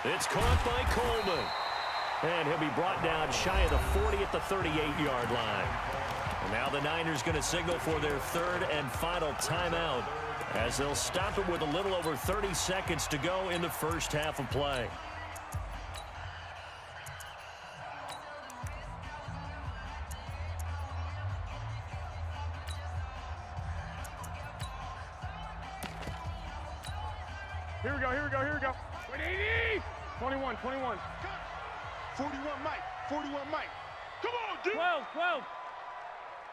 It's caught by Coleman. And he'll be brought down shy of the 40 at the 38-yard line. And now the Niners going to signal for their third and final timeout as they'll stop it with a little over 30 seconds to go in the first half of play. Here we go, here we go, here we go. 180! 21, 21. 41 Mike, 41 Mike. Come on, dude! 12, 12.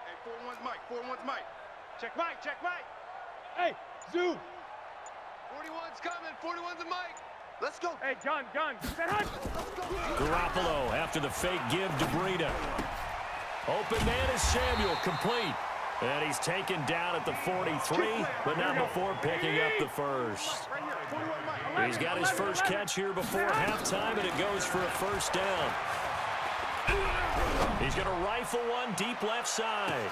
Hey, 41's Mike, 41's Mike. Check Mike, check Mike. Hey, zoom. 41's coming, 41's a Mike. Let's go. Hey, gun. Garoppolo after the fake give to Breida. Open man is Samuel, complete. And he's taken down at the 43, but not before picking up the first. He's got his first catch here before halftime, and it goes for a first down. He's going to rifle one deep left side.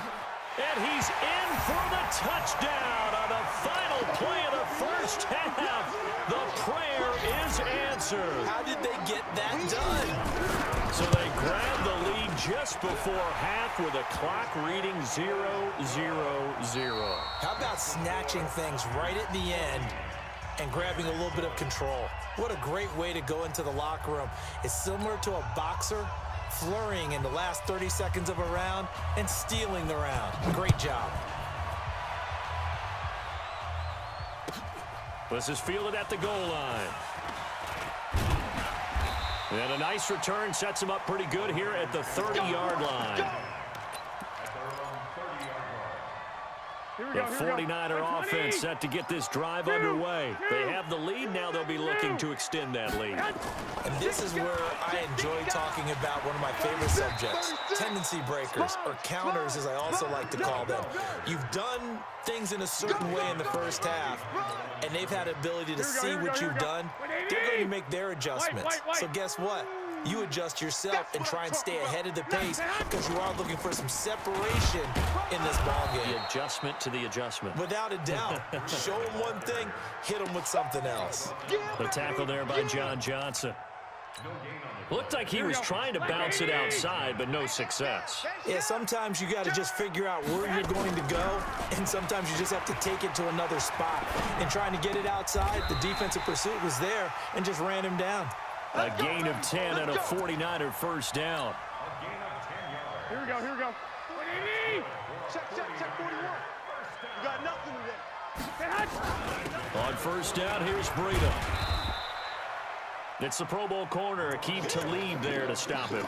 And he's in for the touchdown on the final play of the first half. The prayer is answered. How did they get that done? So they grab the lead just before half with a clock reading 0-0-0. How about snatching things right at the end and grabbing a little bit of control? What a great way to go into the locker room. It's similar to a boxer flurrying in the last 30 seconds of a round and stealing the round. Great job. This is fielded at the goal line. And a nice return sets him up pretty good here at the 30-yard line. The 49er offense set to get this drive underway. They have the lead. Now they'll be looking to extend that lead. And this is where I enjoy talking about one of my favorite subjects, tendency breakers, or counters as I also like to call them. You've done things in a certain way in the first half, and they've had the ability to see what you've done. They're going to make their adjustments. So guess what? You adjust yourself and try and stay ahead of the pace because you are looking for some separation in this ballgame. The adjustment to the adjustment. Without a doubt. Show them one thing, hit them with something else. The tackle there by John Johnson. Looked like he was trying to bounce it outside, but no success. Yeah, sometimes you got to just figure out where you're going to go, and sometimes you just have to take it to another spot. And trying to get it outside, the defensive pursuit was there and just ran him down. A gain of 10 and a 49er first down. Here we go, here we go. 180! Check 41. You got nothing today. On first down, here's Breida. It's the Pro Bowl corner, Aqib Talib there to stop him.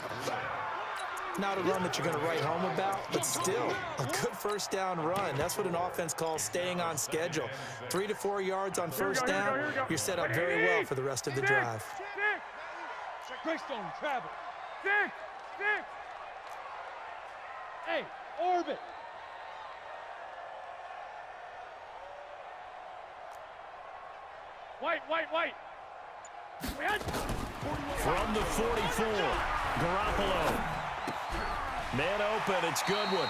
Not a run that you're going to write home about, but still a good first down run. That's what an offense calls staying on schedule. 3 to 4 yards on first down, you're set up very well for the rest of the drive. Greystone, travel. 6. Hey, orbit. White. From the 44, Garoppolo. Man open, it's Goodwin.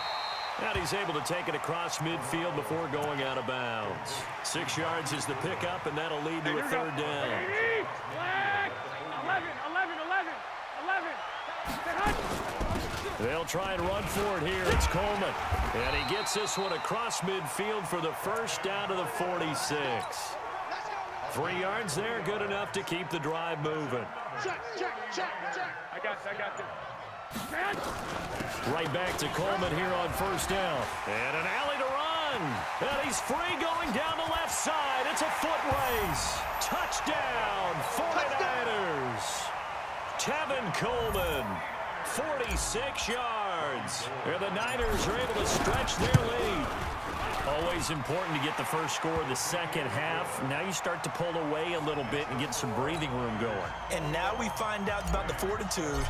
And he's able to take it across midfield before going out of bounds. 6 yards is the pickup, and that'll lead to a third down. 11. They'll try and run for it here. It's Coleman. And he gets this one across midfield for the first down to the 46. 3 yards there, good enough to keep the drive moving. Check. I got this. Right back to Coleman here on first down. And an alley to run. And he's free going down the left side. It's a foot race. Touchdown, 49ers. Tevin Coleman, 46 yards. And the Niners are able to stretch their lead. Always important to get the first score of the second half. Now you start to pull away a little bit and get some breathing room going. And now we find out about the fortitude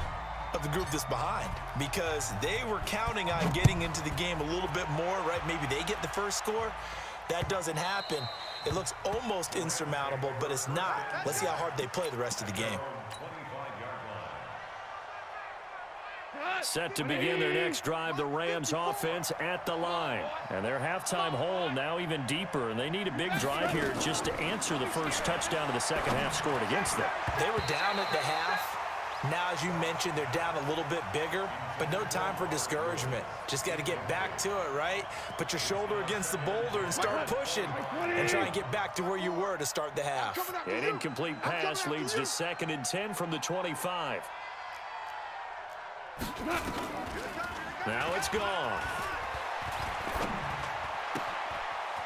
of the group that's behind, because they were counting on getting into the game a little bit more, right? Maybe they get the first score. That doesn't happen. It looks almost insurmountable, but it's not. Let's see how hard they play the rest of the game. Set to begin their next drive, the Rams offense at the line. And their halftime hole now even deeper, and they need a big drive here just to answer the first touchdown of the second half scored against them. They were down at the half. Now, as you mentioned, they're down a little bit bigger, but no time for discouragement. Just got to get back to it, right? Put your shoulder against the boulder and start pushing and try and get back to where you were to start the half. An incomplete pass leads to 2nd and 10 from the 25. Now it's gone.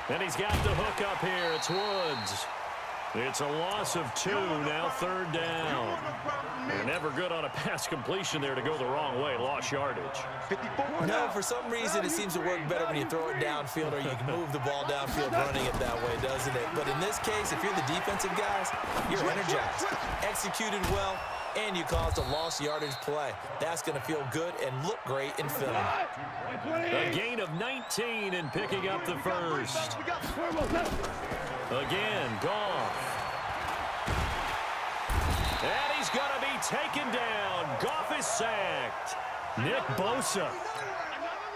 And he's got the hook up here. It's Woods. It's a loss of 2, now 3rd down. They're never good on a pass completion there to go the wrong way. Lost yardage. No, for some reason it seems to work better when you throw it downfield or you can move the ball downfield running it that way, doesn't it? But in this case, if you're the defensive guys, you're energized, executed well, and you caused a lost yardage play. That's going to feel good and look great in film. A gain of 19 and picking up the first. Again, Goff. And he's going to be taken down. Goff is sacked. Nick Bosa.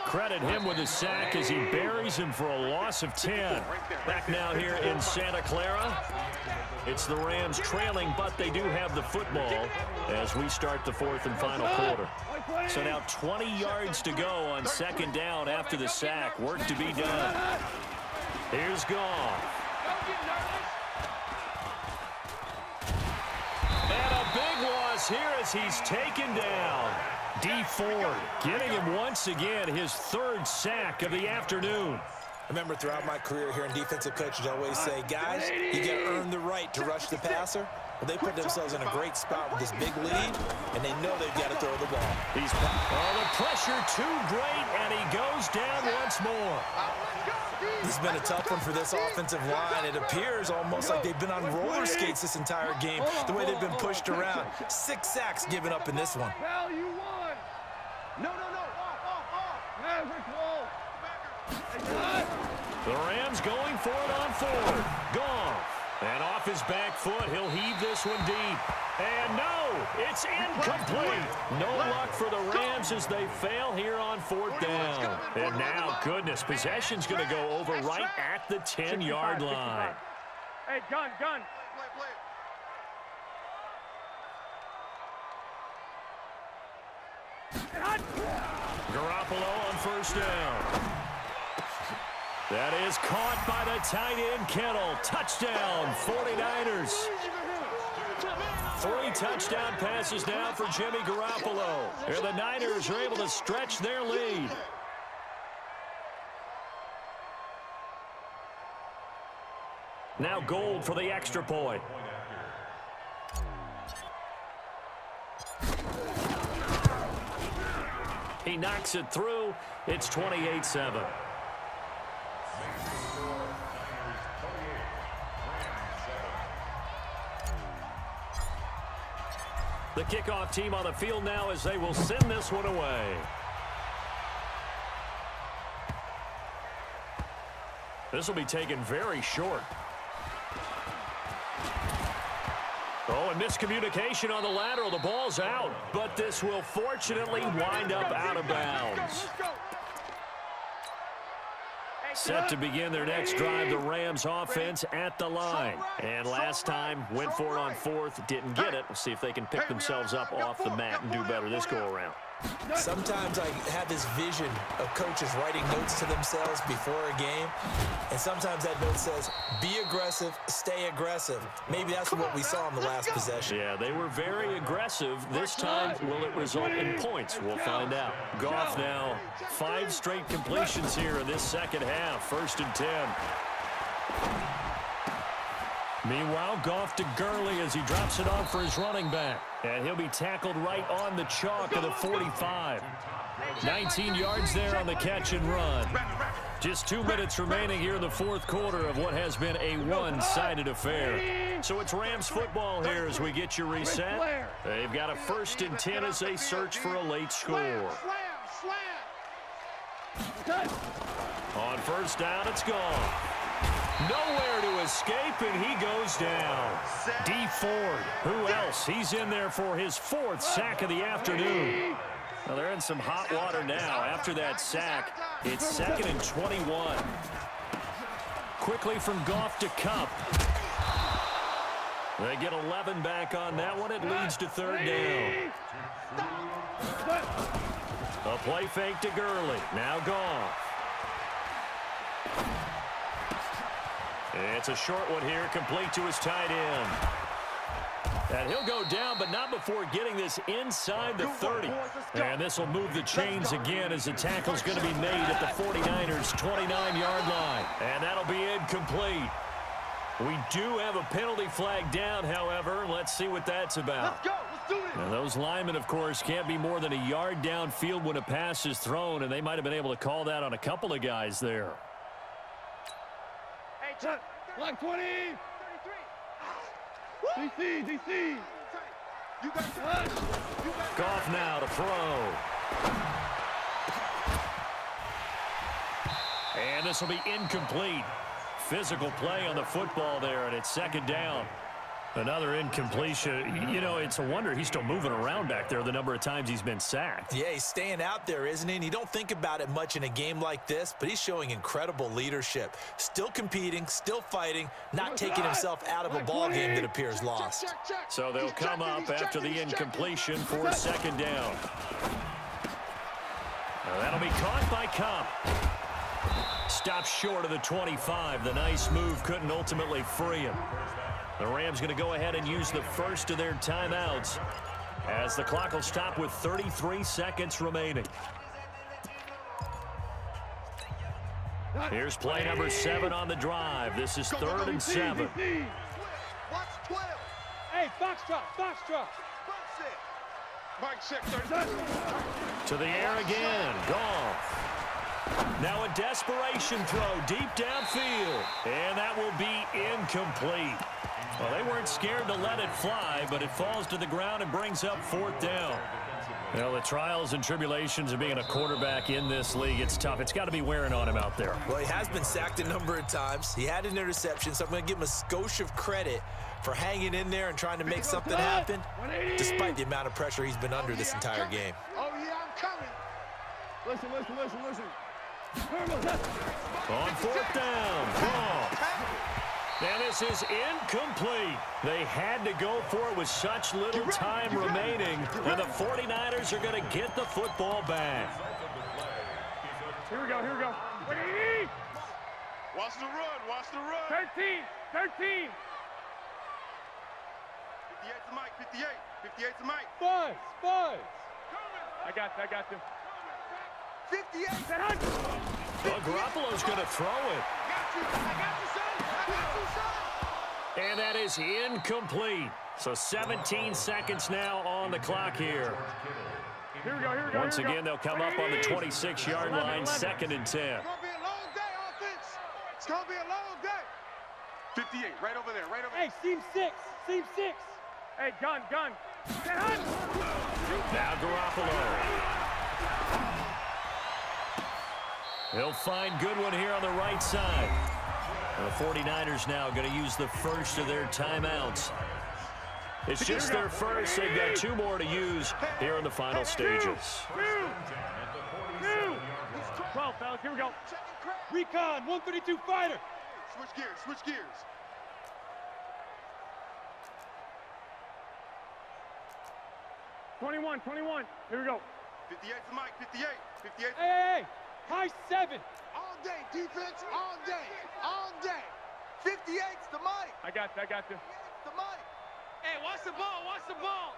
Credit him with a sack as he buries him for a loss of 10. Back now here in Santa Clara. It's the Rams trailing, but they do have the football as we start the 4th and final quarter. So now 20 yards to go on 2nd down after the sack. Work to be done. Here's Goff. And a big loss here as he's taken down. D Ford getting him once again his 3rd sack of the afternoon. I remember throughout my career here in defensive coaches always say, guys, you got to earn the right to rush the passer. Well, they put themselves in a great spot with this big lead, and they know they've got to throw the ball. The pressure too great, and he goes down once more. This has been a tough one for this offensive line. It appears almost like they've been on roller skates this entire game, the way they've been pushed around. 6 sacks given up in this one. The Rams going for it on 4th. Goff. And off his back foot, he'll heave this one deep. And no, it's incomplete. No luck for the Rams as they fail here on 4th down. And now, goodness, possession's going to go over right at the 10-yard line. Hey, gun. Garoppolo on 1st down. That is caught by the tight end, Kittle. Touchdown, 49ers. 3 touchdown passes now for Jimmy Garoppolo. And the Niners are able to stretch their lead. Now Gold for the extra point. He knocks it through. It's 28-7. The kickoff team on the field now as they will send this one away. This will be taken very short. Oh, and miscommunication on the lateral. The ball's out, but this will fortunately wind up out of bounds. Set to begin their next drive, the Rams offense at the line. And last time, went for it on 4th, didn't get it. We'll see if they can pick themselves up off the mat and do better this go-around. Sometimes I have this vision of coaches writing notes to themselves before a game, and sometimes that note says, be aggressive, stay aggressive. Maybe that's what we saw in the last possession. Yeah, they were very aggressive. This time, will it result in points? We'll find out. Goff now, 5 straight completions here in this second half. 1st and 10. Meanwhile, Goff to Gurley as he drops it off for his running back. And he'll be tackled right on the chalk of the 45. 19 yards there on the catch and run. Just 2 minutes remaining here in the 4th quarter of what has been a one-sided affair. So it's Rams football here as we get you reset. They've got a 1st and 10 as they search for a late score. On 1st down, it's gone. Nowhere to escape, and he goes down. D Ford, who else? He's in there for his 4th sack of the afternoon. Well, they're in some hot water now. After that sack, it's 2nd and 21. Quickly from Goff to Cup. They get 11 back on that one. It leads to 3rd down. A play fake to Gurley. Now Goff. It's a short one here, complete to his tight end. And he'll go down, but not before getting this inside the 30. And this will move the chains again as the tackle's going to be made at the 49ers' 29-yard line. And that'll be incomplete. We do have a penalty flag down, however. Let's see what that's about. Let's go. Let's do it. Now, those linemen, of course, can't be more than a yard downfield when a pass is thrown, and they might have been able to call that on a couple of guys there. Hey, Chuck. Block 20. 33. DC. You got it. Goff now to throw. And this will be incomplete. Physical play on the football there, and it's 2nd down. Another incompletion. You know, it's a wonder he's still moving around back there the number of times he's been sacked. Yeah, he's staying out there, isn't he? And you don't think about it much in a game like this, but he's showing incredible leadership. Still competing, still fighting, not taking himself out of a ball game that appears lost. So they'll come up after the incompletion for 2nd down. Now that'll be caught by Cup. Stopped short of the 25. The nice move couldn't ultimately free him. The Rams going to go ahead and use the first of their timeouts as the clock will stop with 33 seconds remaining. Here's play number 7 on the drive. This is 3rd and 7. Watch 12. Hey, Foxtrot. Mike check 30. To the air again. Goff. Now a desperation throw deep downfield. And that will be incomplete. Well, they weren't scared to let it fly, but it falls to the ground and brings up 4th down. Well, the trials and tribulations of being a quarterback in this league, it's tough. It's got to be wearing on him out there. Well, he has been sacked a number of times. He had an interception, so I'm going to give him a skosh of credit for hanging in there and trying to make something happen, despite the amount of pressure he's been under this entire game. Oh, yeah, I'm coming. Listen. On 4th down, Goff. Now this is incomplete. They had to go for it with such little time remaining, and the 49ers are going to get the football back. Here we go. 180. Watch the run. 13. 58 to Mike. 58 to Mike. Buzz. I got you. 58. Well, Garoppolo's going to throw it. I got you, son. And that is incomplete. So 17 seconds now on the clock here. Here we go. Once again, they'll come up on the 26-yard line, 2nd and 10. It's going to be a long day, offense. It's going to be a long day. 58, right over there. Hey, seam 6. Hey, gun. Now Garoppolo. He'll find good one here on the right side. The 49ers now going to use the first of their timeouts. It's just their first. They've got 2 more to use here in the final stages. 12, fellas, here we go. Recon, 132 fighter. Switch gears. Twenty-one. Here we go. 58 to Mike. 58. Hey. High 7. All day, defense. All day. 58's the Mike. I got you. The Mike. Hey, watch the ball.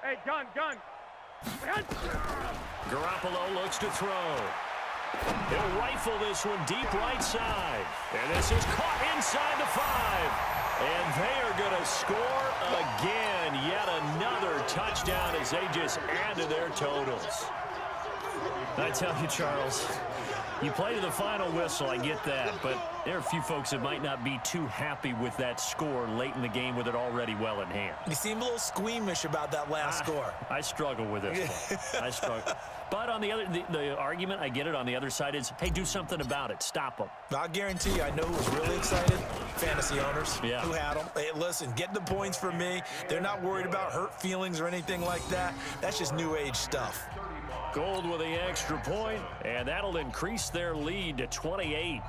Hey, gun. Garoppolo looks to throw. He'll rifle this one deep right side. And this is caught inside the 5. And they are going to score again. Yet another touchdown as they just add to their totals. I tell you, Charles, You play to the final whistle, I get that, but there are a few folks that might not be too happy with that score late in the game with it already well in hand. You seem a little squeamish about that last score. I struggle with this one. I struggle. But on the argument, I get it, on the other side is, hey, do something about it. Stop them. I guarantee you, I know who was really excited. Fantasy owners who had them. Hey, listen, get the points for me. They're not worried about hurt feelings or anything like that. That's just new age stuff. Gold with the extra point, and that'll increase their lead to 28.